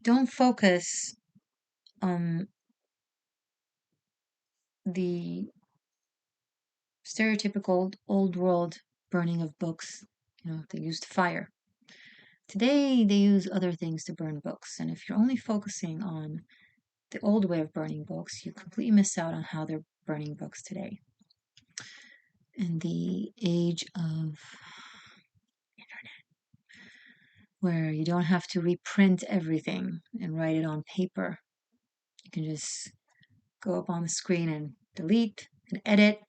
don't focus on the stereotypical old world burning of books. They used fire. Today, they use other things to burn books. And if you're only focusing on the old way of burning books, you completely miss out on how they're burning books today. In the age of internet, where you don't have to reprint everything and write it on paper, you can just go up on the screen and delete and edit.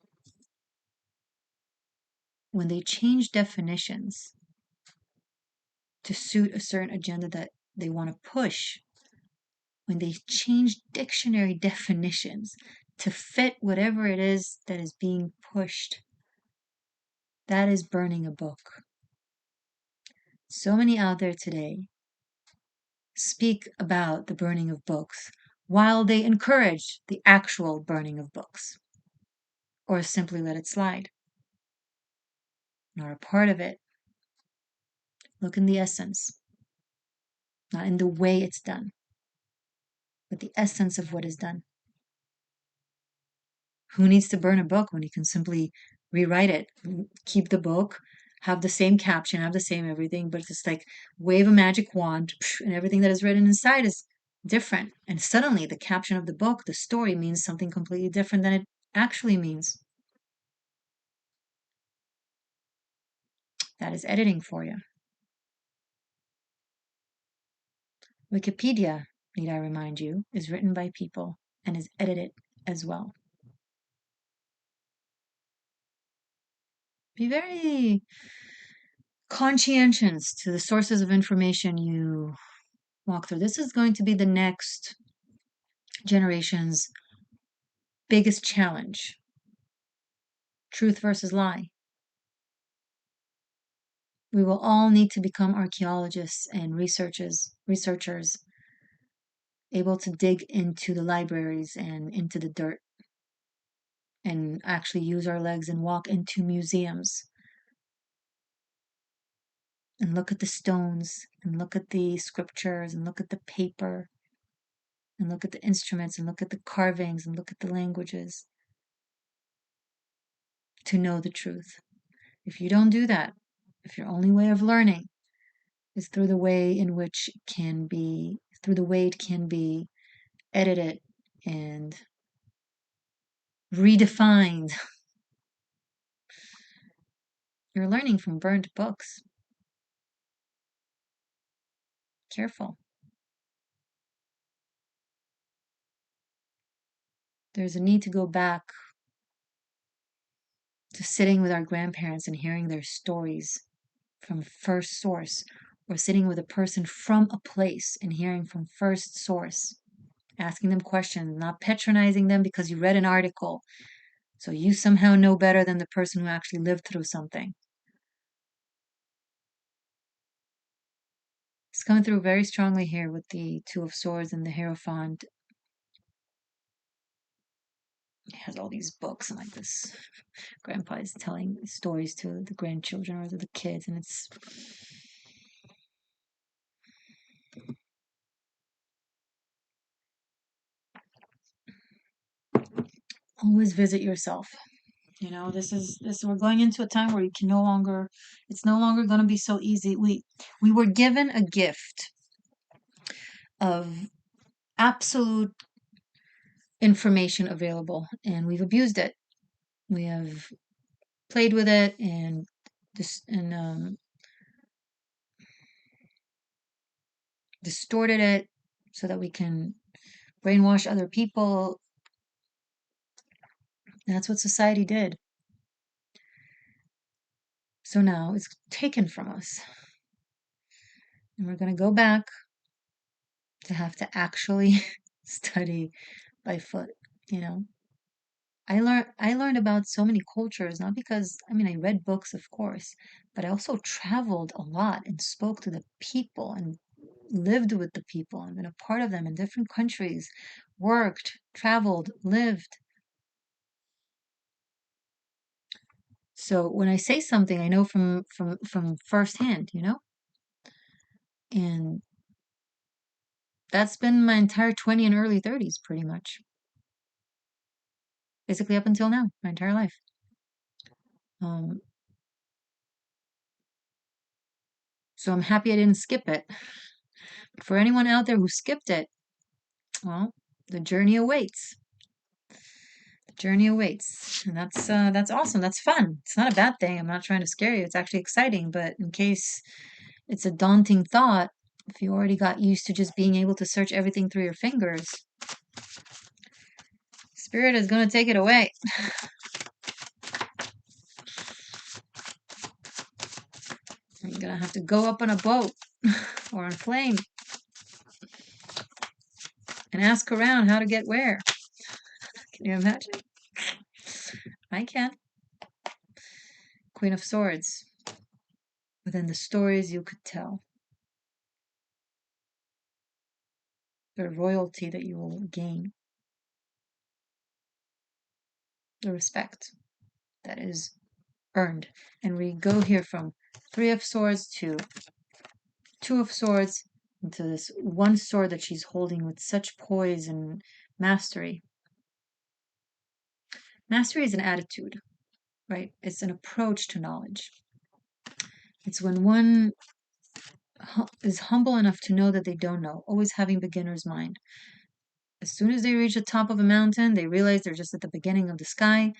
When they change definitions to suit a certain agenda that they want to push, when they change dictionary definitions to fit whatever it is that is being pushed, that is burning a book. So many out there today speak about the burning of books while they encourage the actual burning of books, or simply let it slide. Not a part of it. Look in the essence, not in the way it's done, but the essence of what is done. Who needs to burn a book when you can simply rewrite it, keep the book, have the same caption, have the same everything, but just like wave a magic wand and everything that is written inside is different. And suddenly the caption of the book, the story, means something completely different than it actually means. That is editing for you. Wikipedia, need I remind you, is written by people and is edited as well. Be very conscientious to the sources of information you walk through. This is going to be the next generation's biggest challenge. Truth versus lie. We will all need to become archaeologists and researchers able to dig into the libraries and into the dirt and actually use our legs and walk into museums and look at the stones and look at the scriptures and look at the paper and look at the instruments and look at the carvings and look at the languages to know the truth. If you don't do that, if your only way of learning is through the way it can be edited and redefined, you're learning from burnt books. Careful. There's a need to go back to sitting with our grandparents and hearing their stories from first source, or sitting with a person from a place and hearing from first source, asking them questions, not patronizing them because you read an article. So you somehow know better than the person who actually lived through something. It's coming through very strongly here with the Two of Swords and the Hierophant. It has all these books and like this grandpa is telling stories to the grandchildren or to the kids, and it's always visit yourself. This we're going into a time where you can no longer it's no longer going to be so easy. We were given a gift of absolute information available, and we've abused it. We have played with it and distorted it so that we can brainwash other people. That's what society did. So now it's taken from us. And we're going to go back to have to actually study by foot, you know. I learned about so many cultures, not because I read books, of course, but I also traveled a lot and spoke to the people and lived with the people and been a part of them in different countries, worked, traveled, lived. So when I say something, I know from firsthand, and That's been my entire 20 and early 30s, pretty much. Basically up until now, my entire life. So I'm happy I didn't skip it. But for anyone out there who skipped it, well, the journey awaits. The journey awaits. And that's awesome. That's fun. It's not a bad thing. I'm not trying to scare you. It's actually exciting, but in case it's a daunting thought, if you already got used to just being able to search everything through your fingers, Spirit is going to take it away. You're going to have to go up on a boat or on a plane and ask around how to get where. Can you imagine? I can. Queen of Swords. Within the stories you could tell. The royalty that you will gain. The respect that is earned. And we go here from 3 of Swords to 2 of Swords into this one sword that she's holding with such poise and mastery. Mastery is an attitude, right? It's an approach to knowledge. It's when one is humble enough to know that they don't know, always having beginner's mind. As soon as they reach the top of a mountain, they realize they're just at the beginning of the sky,